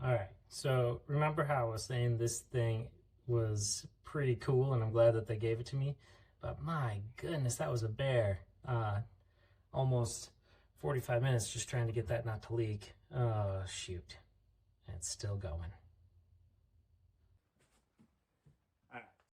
All right, so remember how I was saying this thing was pretty cool and I'm glad that they gave it to me, but my goodness, that was a bear. Almost 45 minutes just trying to get that not to leak. Oh, shoot. It's still going.